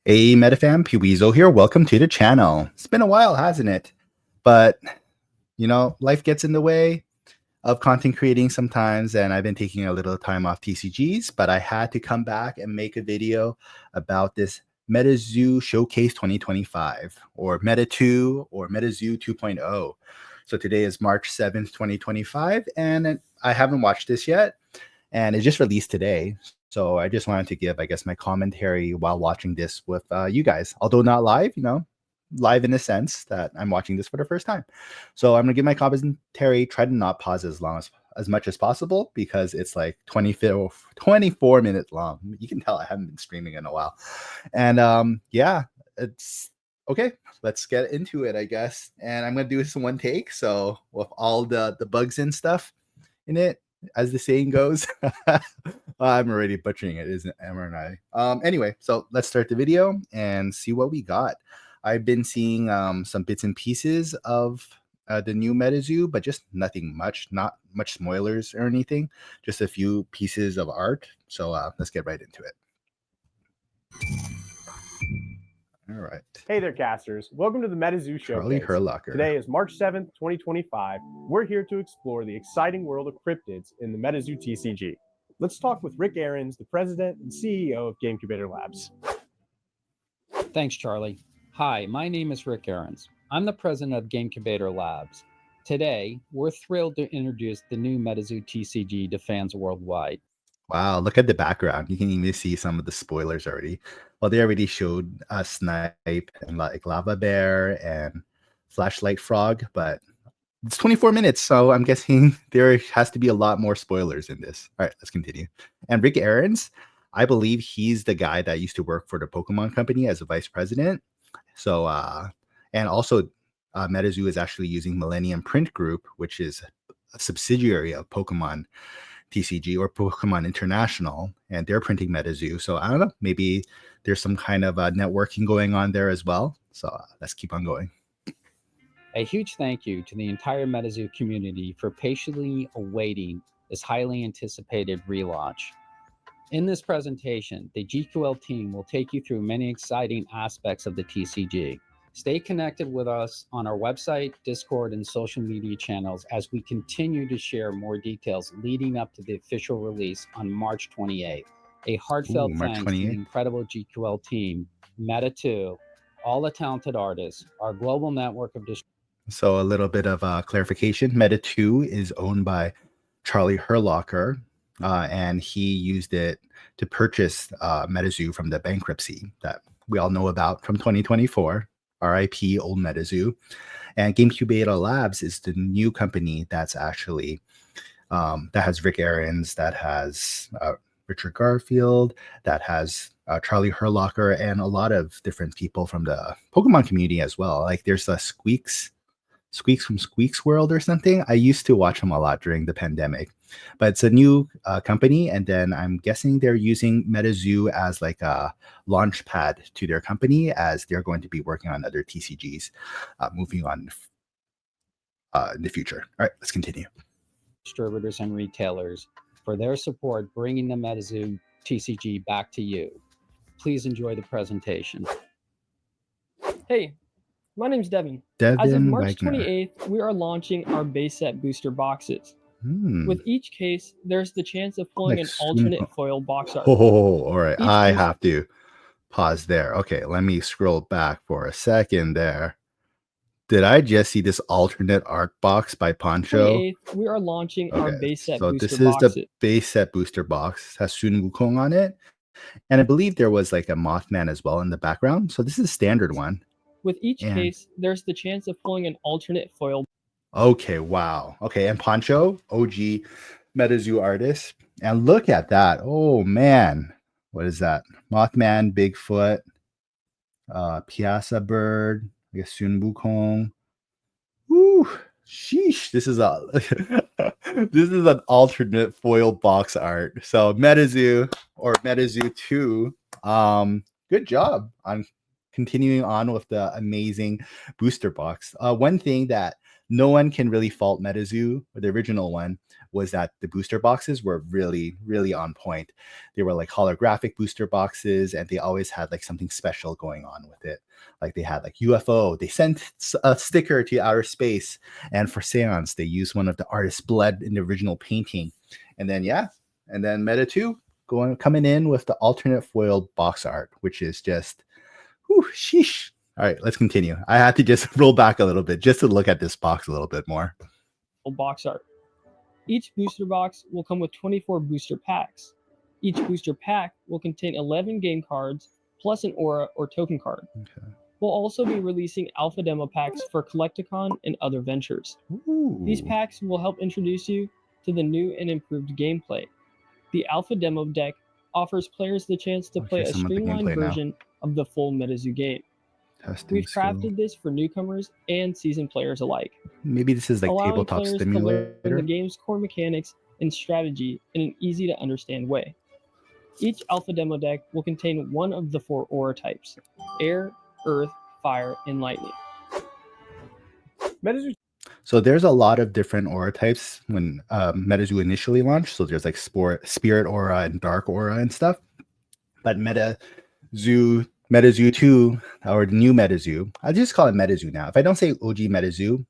Hey, Metafam, Puizo here. Welcome to the channel. It's been a while, hasn't it? But, life gets in the way of content creating sometimes, and I've been taking a little time off TCGs, but I had to come back and make a video about this MetaZoo Showcase 2025, or Meta 2, or MetaZoo 2.0. So today is March 7th, 2025, and I haven't watched this yet, and it just released today. So I just wanted to give, I guess, my commentary while watching this with you guys, although not live, live in the sense that I'm watching this for the first time. So I'm gonna give my commentary, try to not pause as much as possible because it's like 24 minutes long. You can tell I haven't been streaming in a while. And yeah, it's okay. Let's get into it, I guess. And I'm gonna do this in one take. So with all the bugs and stuff in it, as the saying goes. I'm already butchering it, isn't I? Anyway, so let's start the video and see what we got. I've been seeing some bits and pieces of the new MetaZoo, but just nothing much, not much spoilers or anything, just a few pieces of art. So let's get right into it. All right. Hey there, casters. Welcome to the MetaZoo Charlie Showcase. Herlocker. Today is March 7th, 2025. We're here to explore the exciting world of cryptids in the MetaZoo TCG. Let's talk with Rick Ahrens, the president and CEO of GameCubator Labs. Thanks, Charlie. Hi, my name is Rick Ahrens. I'm the president of GameCubator Labs. Today, we're thrilled to introduce the new MetaZoo TCG to fans worldwide. Wow, look at the background. You can even see some of the spoilers already. Well, they already showed Snipe and like Lava Bear and Flashlight Frog, but it's 24 minutes, so I'm guessing there has to be a lot more spoilers in this. All right, let's continue. And Rick Ahrens, I believe he's the guy that used to work for the Pokemon Company as a vice president. So, and also MetaZoo is actually using Millennium Print Group, which is a subsidiary of Pokemon TCG or Pokemon International, and they're printing MetaZoo. So I don't know, maybe there's some kind of networking going on there as well. So let's keep on going. A huge thank you to the entire MetaZoo community for patiently awaiting this highly anticipated relaunch. In this presentation, the GQL team will take you through many exciting aspects of the TCG. Stay connected with us on our website, Discord, and social media channels as we continue to share more details leading up to the official release on March 28th. A heartfelt thanks to the incredible GQL team, Meta 2, all the talented artists, our global network of distributors. So a little bit of clarification. Meta 2 is owned by Charlie Herlocker, and he used it to purchase MetaZoo from the bankruptcy that we all know about from 2024. RIP old MetaZoo. And GameCubator Labs is the new company that's actually that has Rick Ahrens, that has Richard Garfield, that has Charlie Herlocker, and a lot of different people from the Pokemon community as well. Like there's a Squeaks from Squeaks World or something. I used to watch them a lot during the pandemic, but it's a new company. And then I'm guessing they're using MetaZoo as like a launch pad to their company as they're going to be working on other TCGs moving on in the future. All right, let's continue. Distributors and retailers for their support bringing the MetaZoo TCG back to you. Please enjoy the presentation. Hey, my name's Devin. Devin As of March Wagner. 28th, we are launching our base set booster boxes. With each case, there's the chance of pulling Like an alternate foil box art. Oh, all right. I case- have to pause there. Okay, let me scroll back for a second there. Did I just see this alternate art box by Poncho? 28th, we are launching our base set So booster this is boxes. the base set booster box. It has Sun Wukong on it. And I believe there was like a Mothman as well in the background. So this is a standard one. With each case, there's the chance of pulling an alternate foil. Okay, wow. Okay, and Poncho, OG MetaZoo artist. And look at that. Oh, man. What is that? Mothman, Bigfoot, Piazza Bird, I guess Sun Wukong. Woo, sheesh. This is a this is an alternate foil box art. So MetaZoo or MetaZoo 2. Good job on continuing on with the amazing booster box. One thing that no one can really fault MetaZoo, or the original one, was that the booster boxes were really, really on point. They were like holographic booster boxes, and they always had like something special going on with it. Like they had like UFO, they sent a sticker to outer space, and for Seance, they used one of the artist's blood in the original painting. And then MetaZoo coming in with the alternate foil box art, which is just, whew, sheesh. All right, let's continue. I had to just roll back a little bit just to look at this box a little bit more. Box art. Each booster box will come with 24 booster packs. Each booster pack will contain 11 game cards plus an aura or token card. Okay. We'll also be releasing alpha demo packs for Collecticon and other ventures. Ooh. These packs will help introduce you to the new and improved gameplay. The alpha demo deck offers players the chance to play a streamlined version of the full MetaZoo game. We've crafted this for newcomers and seasoned players alike. Maybe this is like allowing tabletop players simulator. to learn the game's core mechanics and strategy in an easy to understand way. Each alpha demo deck will contain one of the 4 aura types: air, earth, fire, and lightning. MetaZoo. So there's a lot of different aura types when MetaZoo initially launched. So there's like spirit aura and dark aura and stuff. But MetaZoo 2, or the new MetaZoo, I just call it MetaZoo now. If I don't say OG MetaZoo,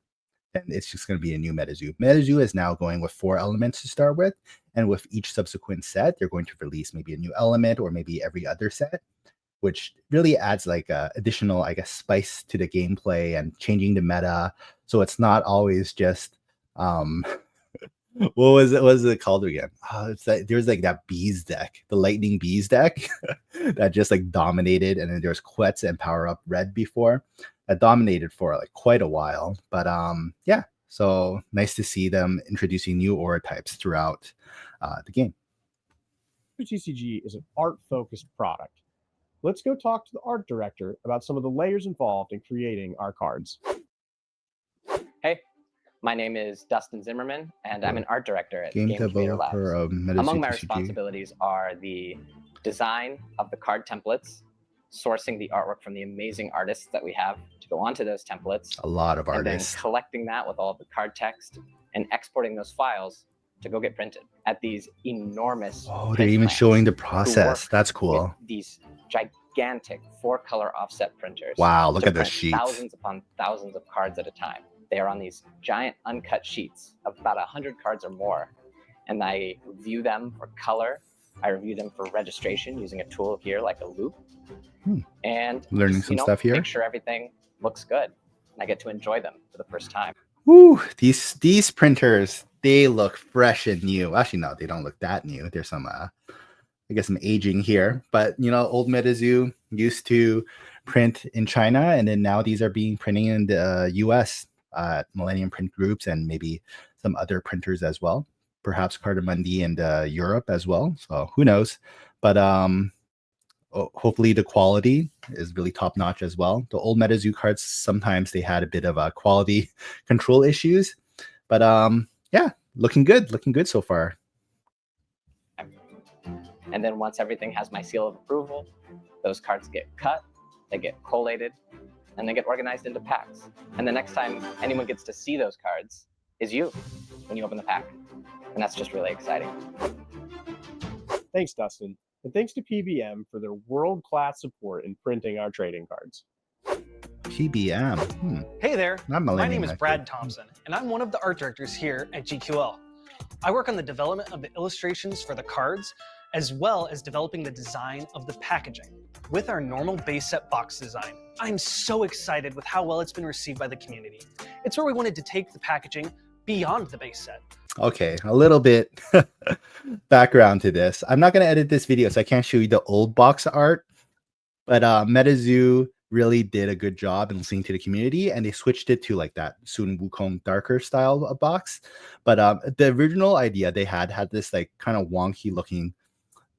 then it's just going to be a new MetaZoo. MetaZoo is now going with 4 elements to start with. And with each subsequent set, they're going to release maybe a new element or maybe every other set, which really adds like additional, I guess, spice to the gameplay and changing the meta. So it's not always just what was it called again? It's like there's like that bees deck, the lightning bees deck that just like dominated, and then there's Quetz and Power Up Red before that dominated for like quite a while. But yeah, so nice to see them introducing new aura types throughout the game. TCG is an art-focused product. Let's go talk to the art director about some of the layers involved in creating our cards. Hey, my name is Dustin Zimmerman, and I'm an art director at Game Creator Labs. developer of MetaZoo Among my TCG. responsibilities are the design of the card templates, sourcing the artwork from the amazing artists that we have to go onto those templates, A lot of and then artists. collecting that with all of the card text and exporting those files to go get printed at these enormous Oh, they're print even plants showing the who process. work That's cool. with these gigantic 4-color offset printers. Wow, look to at those print sheets. thousands upon thousands of cards at a time. They are on these giant uncut sheets of about 100 cards or more. And I review them for color. I review them for registration using a tool here like a loop. And Learning just, some stuff here. Make sure everything looks good. And I get to enjoy them for the first time. Woo, these printers, they look fresh and new. Actually, no, they don't look that new. There's some I guess some aging here, but old MetaZoo used to print in China, and then now these are being printed in the US Millennium Print Groups and maybe some other printers as well, perhaps Cardamundi and Europe as well. So who knows? But hopefully the quality is really top notch as well. The old MetaZoo cards, sometimes they had a bit of quality control issues, but yeah, looking good so far. And then once everything has my seal of approval, those cards get cut, they get collated, and they get organized into packs. And the next time anyone gets to see those cards is you when you open the pack. And that's just really exciting. Thanks, Dustin. And thanks to PBM for their world-class support in printing our trading cards. PBM. Hey there, Not my Millennium, name is Brad Thompson, and I'm one of the art directors here at GQL. I work on the development of the illustrations for the cards, as well as developing the design of the packaging. With our normal base set box design, I'm so excited with how well it's been received by the community. It's where we wanted to take the packaging beyond the base set. Okay, a little bit background to this. I'm not going to edit this video, so I can't show you the old box art, but MetaZoo really did a good job in listening to the community, and they switched it to like that Sun Wukong darker style of box. But the original idea they had this like kind of wonky looking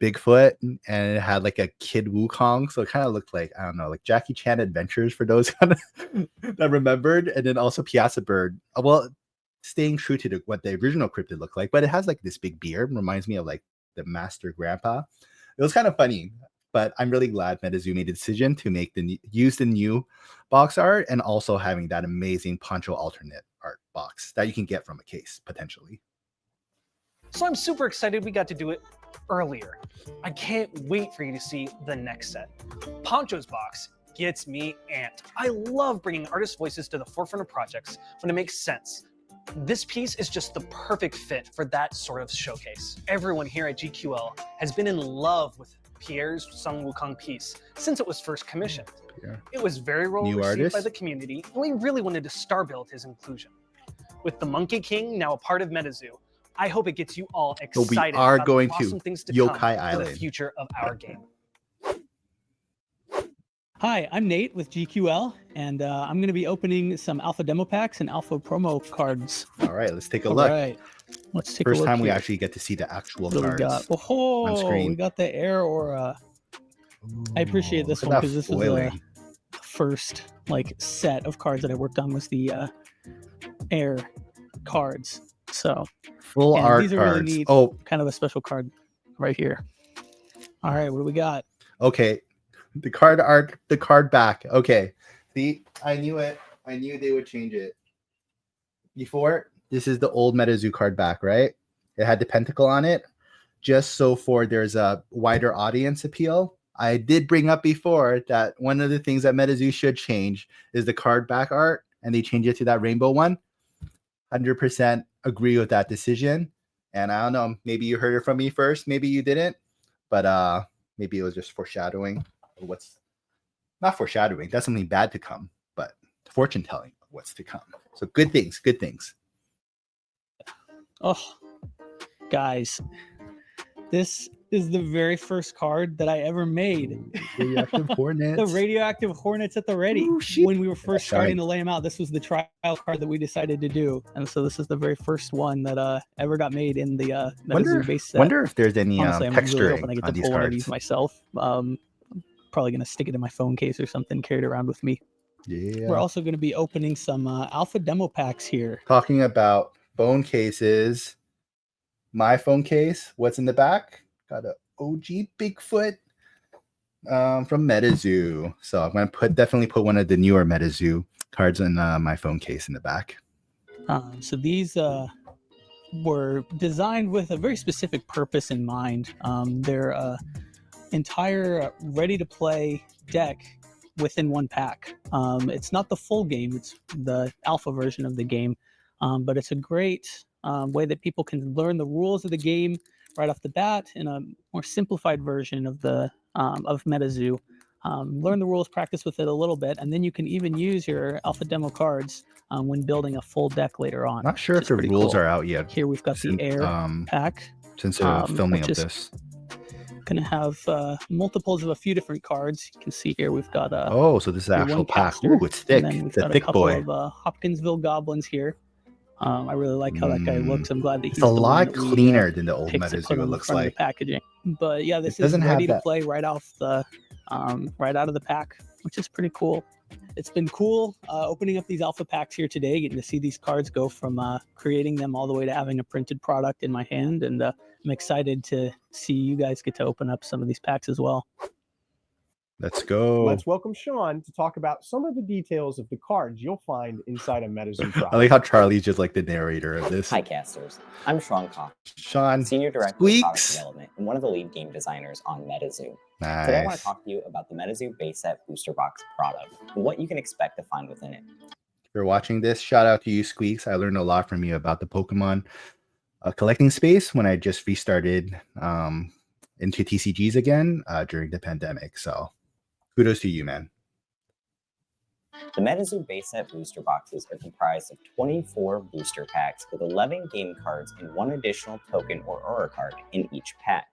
Bigfoot, and it had like a kid Wukong, so it kind of looked like, I don't know, like Jackie Chan Adventures for those kind of that remembered, and then also Piazza Bird. Well, staying true to what the original cryptid looked like, but it has like this big beard, reminds me of like the Master Grandpa. It was kind of funny, but I'm really glad MetaZoo made the decision to use the new box art, and also having that amazing Poncho alternate art box that you can get from a case potentially. So I'm super excited we got to do it earlier. I can't wait for you to see the next set. Poncho's box gets me amped. I love bringing artist voices to the forefront of projects when it makes sense. This piece is just the perfect fit for that sort of showcase. Everyone here at GQL has been in love with Pierre's Sun Wukong piece since it was first commissioned. Pierre. It was very well New received artist? by the community, and we really wanted to star build his inclusion. With the Monkey King now a part of MetaZoo, I hope it gets you all So excited we are about going the to awesome things to Yokai come for Island. the future of our game. Hi, I'm Nate with GQL, and I'm going to be opening some alpha demo packs and alpha promo cards. All right, let's take a All look. right, let's take First a look time we here. actually get to see the actual What do we got? cards. Oh, screen. we got the air aura. I appreciate this Look one at because that this is foiling. the first set of cards that I worked on was the air cards. So Full and art these are really cards. neat. Oh, kind of a special card right here. All right, what do we got? okay. The card art, the card back. Okay. See, I knew it. I knew they would change it. Before, this is the old MetaZoo card back, right? It had the pentacle on it, just so for there's a wider audience appeal. I did bring up before that one of the things that MetaZoo should change is the card back art, and they change it to that rainbow one. 100% agree with that decision. And I don't know, maybe you heard it from me first, maybe you didn't, but maybe it was just foreshadowing. What's not foreshadowing, that's something bad to come, but fortune telling what's to come. So good things, good things. Oh, guys, this is the very first card that I ever made. Radioactive Hornets. The radioactive hornets at the ready. Ooh, shit. When we were first starting shine. to lay them out, this was the trial card that we decided to do, and so this is the very first one that ever got made in the MetaZoo base set. Wonder if there's any Honestly, I'm really texturing hoping I get on to these pull one of these cards. myself. Probably gonna stick it in my phone case or something, carry it around with me. Yeah. We're also going to be opening some alpha demo packs here. Talking about phone cases, my phone case, what's in the back? Got a OG Bigfoot from MetaZoo. So I'm going to definitely put one of the newer MetaZoo cards in my phone case in the back. So these were designed with a very specific purpose in mind. They're entire ready-to-play deck within one pack. It's not the full game, it's the alpha version of the game, but it's a great way that people can learn the rules of the game right off the bat in a more simplified version of the of MetaZoo. Learn the rules, practice with it a little bit, and then you can even use your alpha demo cards when building a full deck later on. Not sure if the rules are out yet. Here we've got the air pack. Since the filming of which is this. Going to have multiples of a few different cards. You can see here we've got oh, so this is the your actual one pack. caster, Ooh, it's thick. and then we've It's a got thick a couple boy. of Hopkinsville goblins here. I really like how that guy looks. I'm glad that he's It's a the one lot that we, cleaner than the old picked to put MetaZoo, on it the looks front of like. the packaging. But yeah, this It doesn't is have ready to that- play right off the right out of the pack, which is pretty cool. It's been cool opening up these alpha packs here today, getting to see these cards go from creating them all the way to having a printed product in my hand, and I'm excited to see you guys get to open up some of these packs as well. Let's go. Let's welcome Sean to talk about some of the details of the cards you'll find inside a MetaZoo I product. like how Charlie's just like the narrator of this. Hi, casters. I'm Sean Koch, Sean, Senior Director of Product Squeaks. Development and one of the lead game designers on MetaZoo. Today, I want Nice. to talk to you about the MetaZoo Base Set Booster Box product and what you can expect to find within it. If you're watching this, shout out to you, Squeaks. I learned a lot from you about the Pokemon collecting space when I just restarted into TCGs again during the pandemic. So kudos to you, man. The MetaZoo Base Set Booster Boxes are comprised of 24 booster packs with 11 game cards and one additional token or aura card in each pack.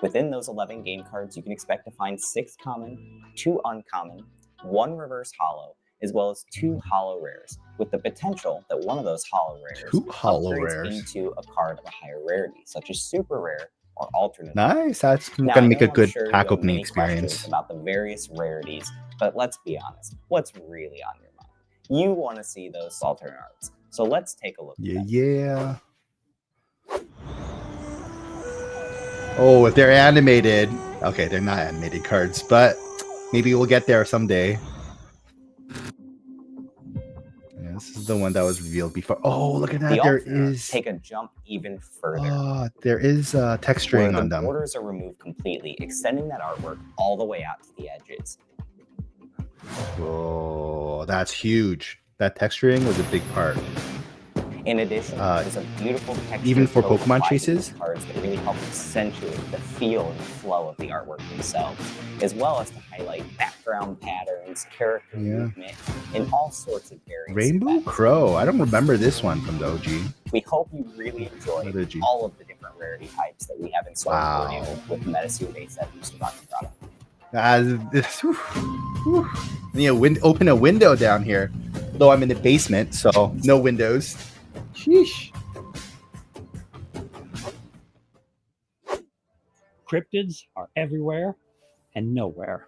Within those 11 game cards, you can expect to find 6 common, 2 uncommon, 1 reverse holo, as well as 2 holo rares, with the potential that one of those holo rares 2 holo upgrades rares. into a card of a higher rarity, such as super rare or alternate. Nice. That's Now, gonna I make know a I'm good sure you pack have opening many questions experience. about the various rarities, but let's be honest, what's really on your mind? You want to see those alternate arts. So let's take a look at Yeah, that. yeah. Oh, if they're animated. Okay, they're not animated cards, but maybe we'll get there someday. Yeah, this is the one that was revealed before. Oh, look at that. The There alternate is take a jump even further. there is where texturing the on them. borders are removed completely, extending that artwork all the way out to the edges. Oh, that's huge. That texturing was a big part. In addition, there's a beautiful texture even for code Pokemon applied to chases? these cards that really help accentuate the feel and the flow of the artwork themselves, as well as to highlight background patterns, character movement, and all sorts of various Rainbow effects. Crow. I don't remember this one from the OG. We hope you really enjoy all of the different rarity types that we have in store for you with the MetaZoo base set booster box product. Open a window down here. Though I'm in the basement, so no windows. Sheesh. Cryptids are everywhere and nowhere.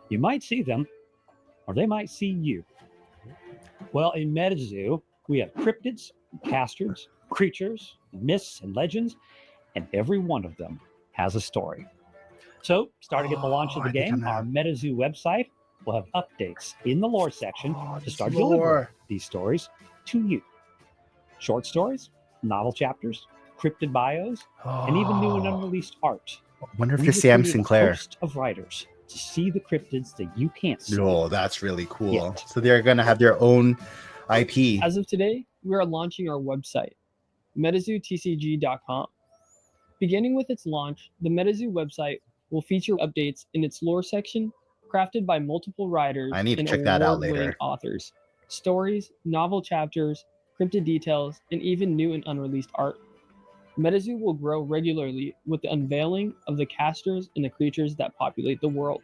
You might see them, or they might see you. Well, in MetaZoo, we have cryptids, casters, creatures, myths, and legends, and every one of them has a story. So, starting at the launch of the game, our MetaZoo website will have updates in the lore section to start delivering these stories to you. Short stories, novel chapters, cryptid bios, and even new and unreleased art. I wonder if We you're Sam recruited Sinclair. A host of writers to see the cryptids that you can't see. Oh, that's really cool. Yet. So they're going to have their own IP. As of today, we are launching our website, MetaZooTCG.com. Beginning with its launch, the MetaZoo website will feature updates in its lore section, crafted by multiple writers I need to and check that out award-winning later. authors, stories, novel chapters, cryptid details, and even new and unreleased art. MetaZoo will grow regularly with the unveiling of the casters and the creatures that populate the world.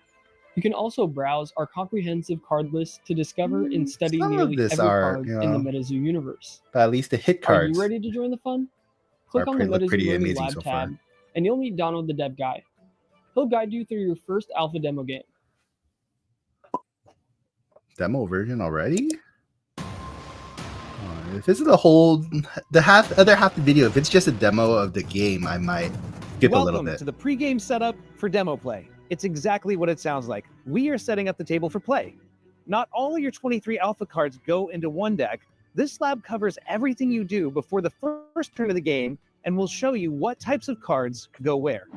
You can also browse our comprehensive card list to discover and study Some of nearly this every art, card you in the know, MetaZoo universe. But at least the hit Are cards you ready to join the fun? Click on the look MetaZoo pretty Learning amazing Lab so far. tab, and you'll meet Donald the Dev Guy. He'll guide you through your first alpha demo game. Demo version already? If this is the other half of the video, if it's just a demo of the game, I might skip a little bit. Welcome to the pregame setup for demo play. It's exactly what it sounds like. We are setting up the table for play. Not all of your 23 alpha cards go into one deck. This lab covers everything you do before the first turn of the game and will show you what types of cards go where.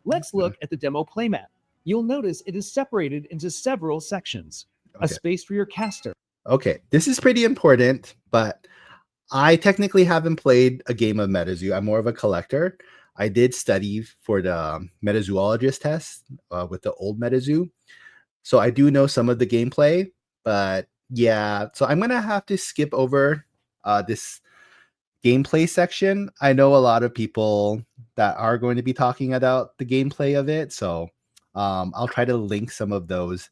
Let's look at the demo playmat. You'll notice it is separated into several sections. A space for your caster. Okay, this is pretty important, but I technically haven't played a game of MetaZoo. I'm more of a collector. I did study for the MetaZoologist test with the old MetaZoo. So I do know some of the gameplay, but yeah, so I'm going to have to skip over this gameplay section. I know a lot of people that are going to be talking about the gameplay of it. So I'll try to link some of those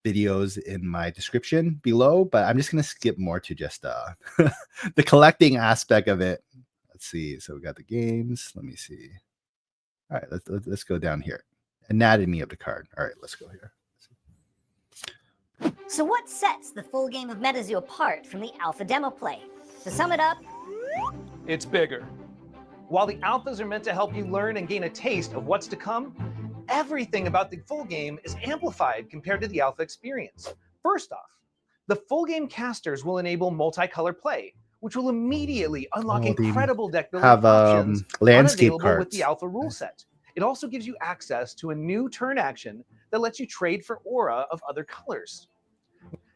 videos in my description below, but I'm just going to skip more to just the collecting aspect of it. Let's see. So we got the games. Let me see. All right, let's go down here. Anatomy of the card. All right, let's go here. So what sets the full game of MetaZoo apart from the alpha demo play? To sum it up, It's bigger. While the alphas are meant to help you learn and gain a taste of what's to come, everything about the full game is amplified compared to the alpha experience. First off, the full game casters will enable multicolor play, which will immediately unlock incredible deck building options landscape unavailable cards with the alpha rule set. It also gives you access to a new turn action that lets you trade for aura of other colors.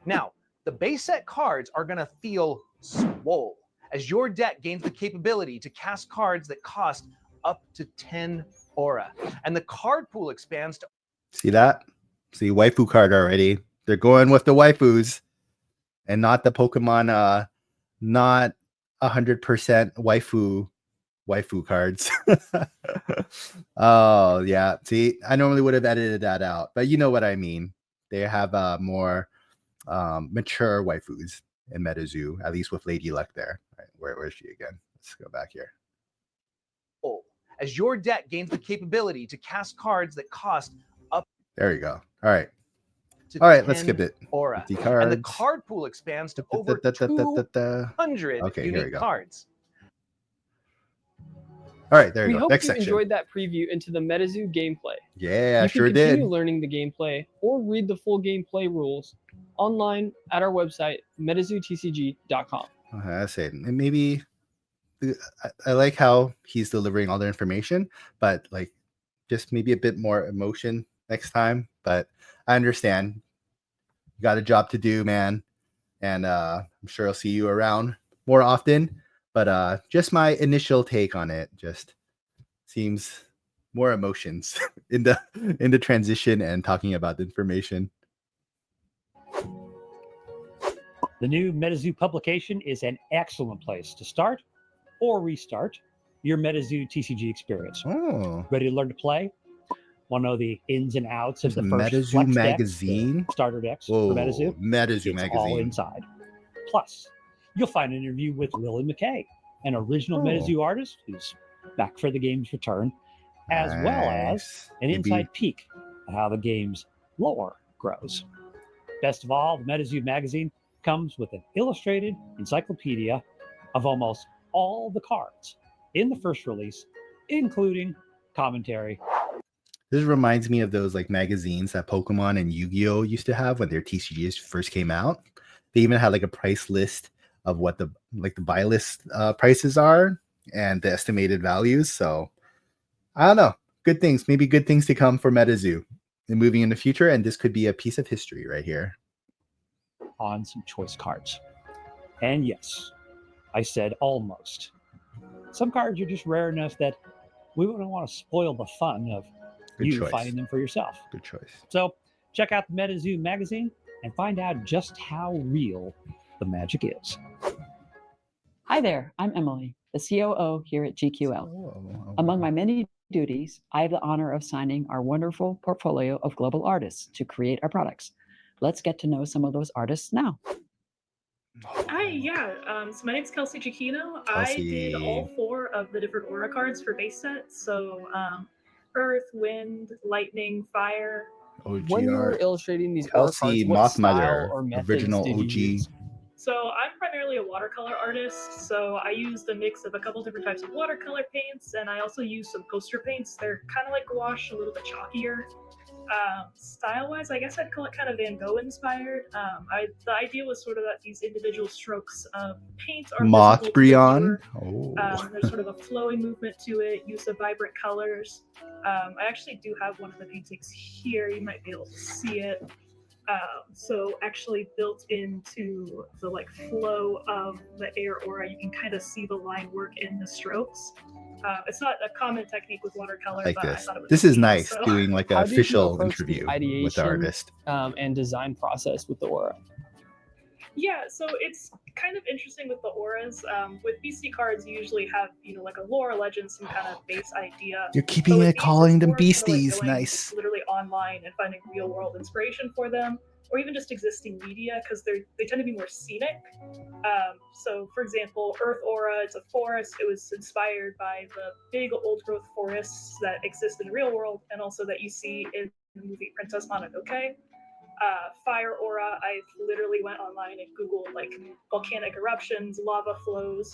Now, the base set cards are going to feel swole as your deck gains the capability to cast cards that cost up to 10 aura, and the card pool expands to... See that? See waifu card already. They're going with the waifus and not the Pokemon, not 100% waifu cards. Oh yeah. See, I normally would have edited that out, but you know what I mean. They have more mature waifus in MetaZoo, at least with Lady Luck there. All right, where is she again? Let's go back here. As your deck gains the capability to cast cards that cost up. There you go. All right. All right, let's skip it. Aura. 50 cards. And the card pool expands to over 200 okay, here we unique go. cards. All right, there We you go. hope Next you section. enjoyed that preview into the MetaZoo gameplay. Yeah, you sure can continue did. learning the gameplay or read the full gameplay rules online at our website, MetaZooTCG.com. Okay, that's it. And maybe I like how he's delivering all the information, but like just maybe a bit more emotion next time. But I understand. You got a job to do, man. And I'm sure I'll see you around more often. But just my initial take on it just seems more emotions in the transition and talking about the information. The new MetaZoo publication is an excellent place to start or restart your MetaZoo TCG experience. Oh, Ready to learn to play? Want to know the ins and outs of there's the a first MetaZoo Flex Magazine? decks, the starter decks Whoa, for MetaZoo? MetaZoo It's all Magazine. inside. Plus, you'll find an interview with Willie McKay, an original MetaZoo artist who's back for the game's return, as well as an inside peek at how the game's lore grows. Best of all, the MetaZoo magazine comes with an illustrated encyclopedia of almost all the cards in the first release, including commentary. This reminds me of those like magazines that Pokemon and Yu-Gi-Oh used to have when their TCGs first came out. They even had like a price list of what the buy list prices are and the estimated values. So I don't know. Good things, maybe good things to come for MetaZoo and moving in the future. And this could be a piece of history right here. On some choice cards. And yes, I said almost. Some cards are just rare enough that we wouldn't want to spoil the fun of finding them for yourself. Good choice. So check out the MetaZoo magazine and find out just how real the magic is. Hi there, I'm Emily, the COO here at GQL. Among my many duties, I have the honor of signing our wonderful portfolio of global artists to create our products. Let's get to know some of those artists now. Hi, so my name's Kelsey Chiquino. I did all 4 of the different aura cards for base set. So Earth, Wind, Lightning, Fire. OG When you were art. illustrating these aura Kelsey cards, what Moth style Mother, or methods original did you OG. use? So I'm primarily a watercolor artist. So I used a mix of a couple different types of watercolor paints, and I also use some poster paints. They're kind of like gouache, a little bit chalkier. Style-wise, I guess I'd call it kind of Van Gogh inspired. The idea was sort of that these individual strokes of paint are Moth Brion. There's sort of a flowing movement to it, use of vibrant colors. I actually do have one of the paintings here. You might be able to see it. So actually built into the like flow of the air aura, you can kind of see the line work in the strokes. It's not a common technique with watercolor, Like but I this. thought it was This is neat, nice, so. doing like an How did you official approach the interview with the ideation, artist. And design process with the aura? Yeah, so it's kind of interesting with the auras. With BC cards, you usually have, like a lore, a legend, some kind of base idea. You're keeping it, calling them beasties. Going Nice. literally online and finding real world inspiration for them, or even just existing media, because they tend to be more scenic. So, for example, Earth Aura, it's a forest. It was inspired by the big old growth forests that exist in the real world, and also that you see in the movie Princess Mononoke. Fire Aura, I literally went online and Googled like volcanic eruptions, lava flows.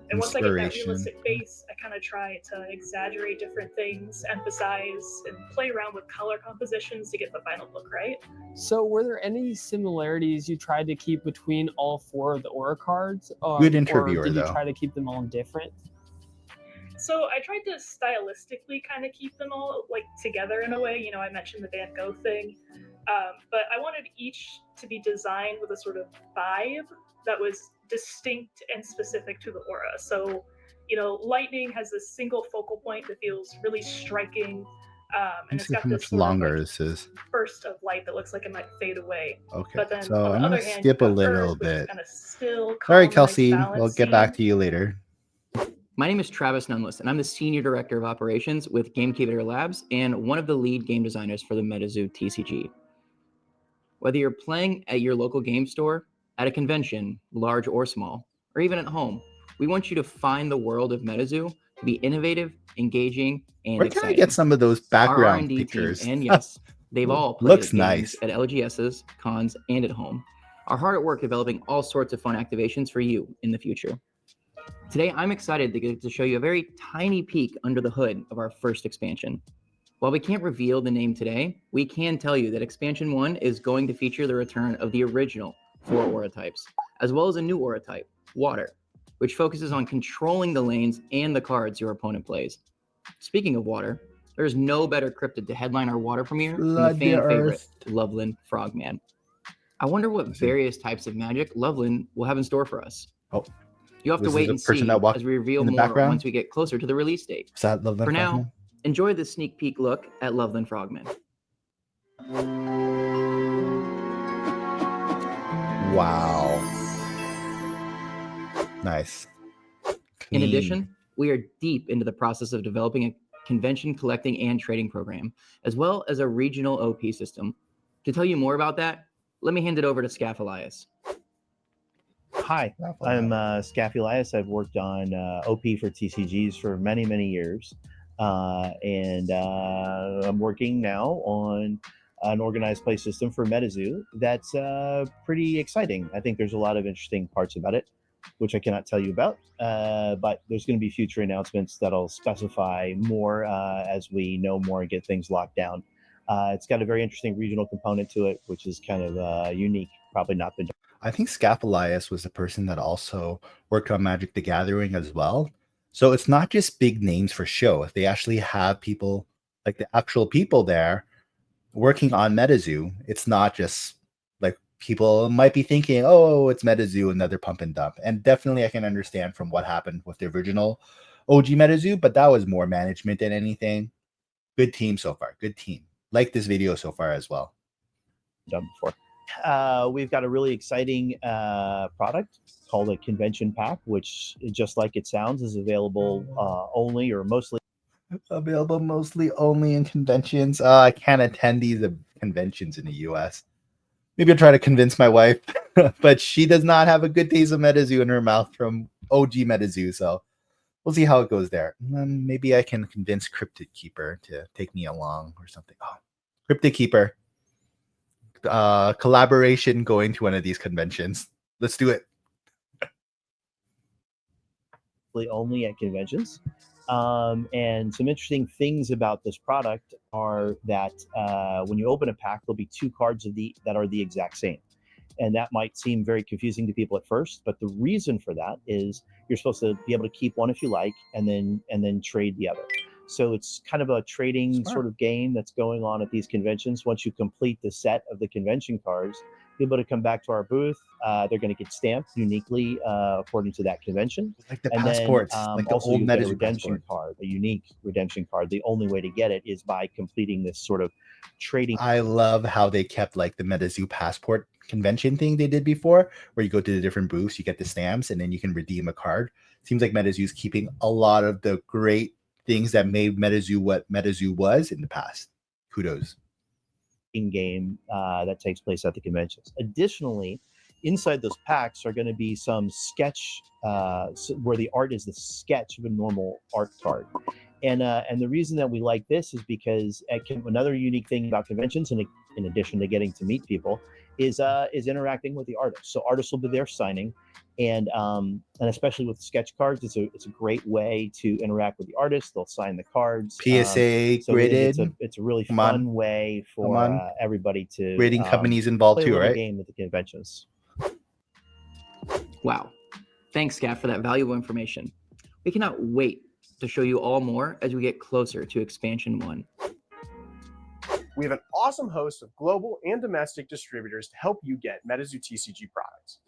And once I get that realistic base, I kind of try to exaggerate different things, emphasize, and play around with color compositions to get the final look right. So were there any similarities you tried to keep between all 4 of the aura cards? Good interviewer, or did you though. try to keep them all different? So I tried to stylistically kind of keep them all like together in a way. I mentioned the Van Gogh thing, but I wanted each to be designed with a sort of vibe that was distinct and specific to the aura. So, Lightning has this single focal point that feels really striking. And it's got how this much sort longer of, this is. burst of light that looks like it might fade away. Okay, But then so on the I'm other gonna hand, skip a you've got little Earth, which is bit. kind of still, All calm, right, nice, Kelsey, balanced we'll get back scene. to you later. My name is Travis Nunless, and I'm the Senior Director of Operations with Gamekeeper Labs and one of the lead game designers for the MetaZoo TCG. Whether you're playing at your local game store, at a convention, large or small, or even at home, we want you to find the world of MetaZoo to be innovative, engaging, and Where exciting. can I get some of those Our background R&D pictures? team, and yes, they've all played Looks at nice. games, at LGSs, cons, and at home, are hard at work developing all sorts of fun activations for you in the future. Today, I'm excited to get to show you a very tiny peek under the hood of our first expansion. While we can't reveal the name today, we can tell you that Expansion 1 is going to feature the return of the original 4 aura types, as well as a new aura type, Water, which focuses on controlling the lanes and the cards your opponent plays. Speaking of water, there's no better cryptid to headline our water premiere than the fan favorite, Loveland Frogman. I wonder what various types of magic Loveland will have in store for us. Oh, you have to wait and see as we reveal more once we get closer to the release date. Is that Loveland For now, Frogman? enjoy the sneak peek look at Loveland Frogman. Wow. Nice. In addition, we are deep into the process of developing a convention collecting and trading program, as well as a regional OP system. To tell you more about that, let me hand it over to Scaff Elias. Hi, I'm Scaff Elias. I've worked on OP for TCGs for many, many years. And I'm working now on an organized play system for MetaZoo that's pretty exciting. I think there's a lot of interesting parts about it, which I cannot tell you about, but there's going to be future announcements that'll specify more as we know more and get things locked down. It's got a very interesting regional component to it, which is kind of unique, probably not been. I think Scaff Elias was the person that also worked on Magic the Gathering as well. So it's not just big names for show. They actually have people, like the actual people there working on MetaZoo. It's not just like people might be thinking, oh, it's MetaZoo, another pump and dump. And definitely I can understand from what happened with the original OG MetaZoo, but that was more management than anything. Good team so far. Good team. Like this video so far as well. Done before. We've got a really exciting product called a convention pack, which, just like it sounds, is available only or mostly available mostly only in conventions. I can't attend these conventions in the US. Maybe I'll try to convince my wife, but she does not have a good taste of MetaZoo in her mouth from OG MetaZoo, so we'll see how it goes there. Maybe I can convince Cryptid Keeper to take me along or something. Oh, Cryptid Keeper. Collaboration going to one of these conventions. Let's do it. Only at conventions. And some interesting things about this product are that when you open a pack, there'll be 2 cards that are the exact same. And that might seem very confusing to people at first, but the reason for that is you're supposed to be able to keep one if you like, and then trade the other. So it's kind of a trading sort of game that's going on at these conventions. Once you complete the set of the convention cards, you'll be able to come back to our booth. They're going to get stamped uniquely according to that convention. Like the passports, like the also old you get a MetaZoo redemption card, a unique redemption card. The only way to get it is by completing this sort of trading. I love how they kept like the MetaZoo passport convention thing they did before, where you go to the different booths, you get the stamps, and then you can redeem a card. Seems like MetaZoo is keeping a lot of the great things that made MetaZoo what MetaZoo was in the past. Kudos. Game that takes place at the conventions. Additionally, inside those packs are going to be some sketch where the art is the sketch of a normal art card. And the reason that we like this is because another unique thing about conventions, and in addition to getting to meet people, is interacting with the artists. So artists will be there signing, and especially with sketch cards, it's a great way to interact with the artists. They'll sign the cards. PSA so graded. It's a really fun way for everybody to grading companies involved play too, a little right? Game at the conventions. Wow. Thanks, Scaff, for that valuable information. We cannot wait to show you all more as we get closer to Expansion 1. We have an awesome host of global and domestic distributors to help you get MetaZoo TCG products.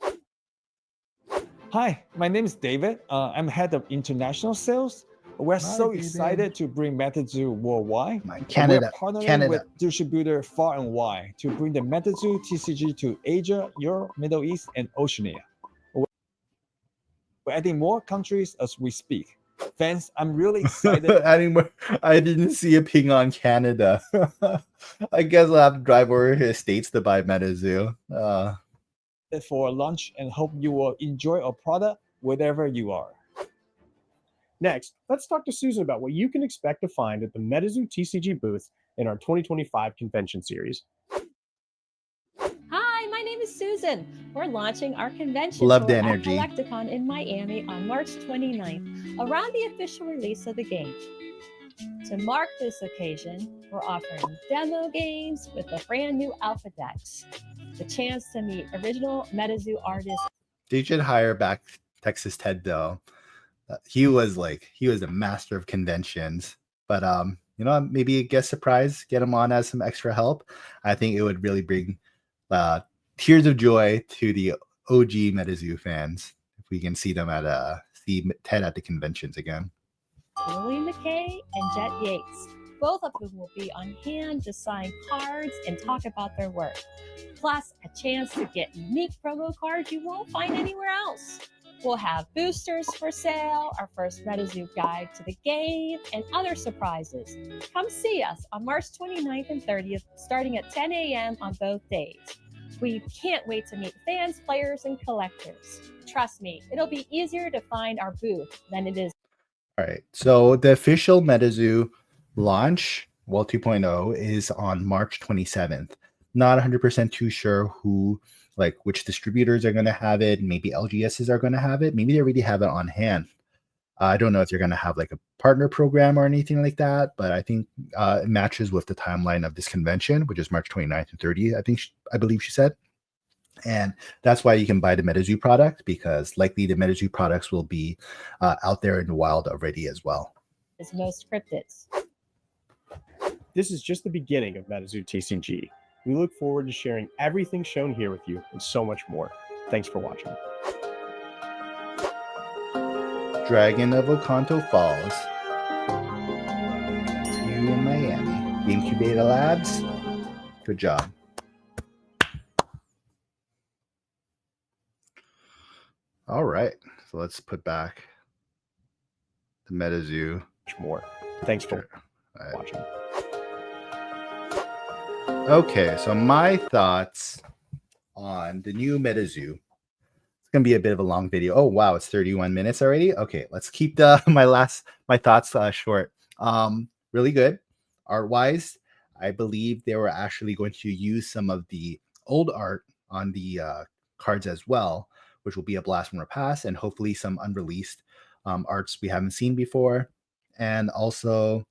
Hi, my name is David. I'm head of international sales. We're so excited to bring MetaZoo worldwide. Canada, We're partnering with distributor far and wide to bring the MetaZoo TCG to Asia, Europe, Middle East, and Oceania. We're adding more countries as we speak. Fans, I'm really excited. I didn't see a ping on Canada. I guess I'll have to drive over to the States to buy MetaZoo. For lunch, and hope you will enjoy our product wherever you are. Next, let's talk to Susan about what you can expect to find at the MetaZoo TCG booth in our 2025 convention series. Hi, my name is Susan. We're launching our convention Love the tour at energy. Collecticon in Miami on March 29th, around the official release of the game. To mark this occasion, we're offering demo games with the brand new Alpha decks, the chance to meet original MetaZoo artists. They should hire back Texas Ted though. He was a master of conventions. But you know, maybe a guest surprise, get him on as some extra help. I think it would really bring tears of joy to the OG MetaZoo fans if we can see them see Ted at the conventions again. Lily McKay and Jet Yates, both of whom will be on hand to sign cards and talk about their work. Plus, a chance to get unique promo cards you won't find anywhere else. We'll have boosters for sale, our first MetaZoo guide to the game, and other surprises. Come see us on March 29th and 30th, starting at 10 a.m. on both days. We can't wait to meet fans, players, and collectors. Trust me, it'll be easier to find our booth than it is. All right, so the official MetaZoo launch, well, 2.0, is on March 27th. Not 100% too sure which distributors are going to have it. Maybe LGSs are going to have it. Maybe they already have it on hand. I don't know if they're going to have like a partner program or anything like that, but I think it matches with the timeline of this convention, which is March 29th and 30th, I believe she said. And that's why you can buy the MetaZoo product, because likely the MetaZoo products will be out there in the wild already as well. Is most cryptids. This is just the beginning of MetaZoo TCG. We look forward to sharing everything shown here with you and so much more. Thanks for watching. Dragon of Oconto Falls. See you in Miami. The Incubator Labs. Good job. All right, so let's put back the MetaZoo. More. Thanks for watching. Okay, so my thoughts on the new MetaZoo. It's gonna be a bit of a long video. Oh wow, it's 31 minutes already. Okay, let's keep my thoughts short. Really good art-wise. I believe they were actually going to use some of the old art on the cards as well, which will be a blast from our past, and hopefully some unreleased arts we haven't seen before. And also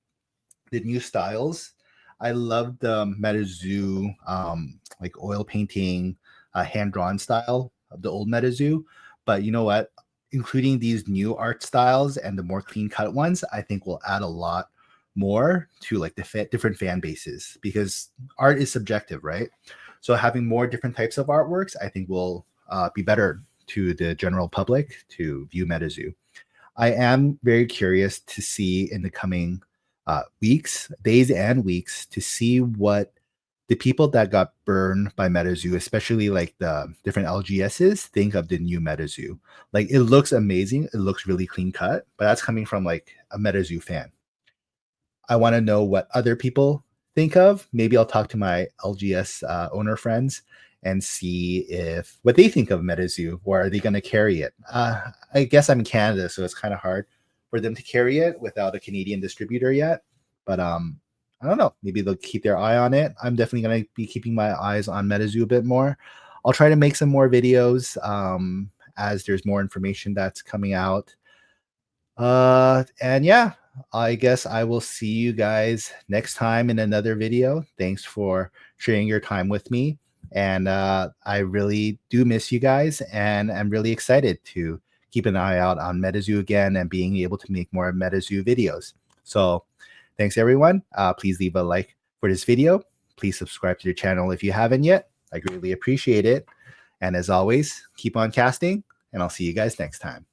the new styles. I love the MetaZoo like oil painting, hand-drawn style of the old MetaZoo. But you know what? Including these new art styles and the more clean-cut ones, I think will add a lot more to like the different fan bases, because art is subjective, right? So having more different types of artworks, I think will be better to the general public to view MetaZoo. I am very curious to see in the coming days and weeks, to see what the people that got burned by MetaZoo, especially like the different LGSs, think of the new MetaZoo. Like, it looks amazing. It looks really clean cut, but that's coming from like a MetaZoo fan. I want to know what other people think of. Maybe I'll talk to my LGS owner friends and see what they think of MetaZoo, or are they going to carry it? I guess I'm in Canada, so it's kind of hard for them to carry it without a Canadian distributor yet. But I don't know. Maybe they'll keep their eye on it. I'm definitely going to be keeping my eyes on MetaZoo a bit more. I'll try to make some more videos as there's more information that's coming out. And yeah, I guess I will see you guys next time in another video. Thanks for sharing your time with me. And I really do miss you guys, and I'm really excited to keep an eye out on MetaZoo again and being able to make more MetaZoo videos. So thanks everyone. Please leave a like for this video. Please subscribe to the channel if you haven't yet. I greatly appreciate it. And as always, keep on casting, and I'll see you guys next time.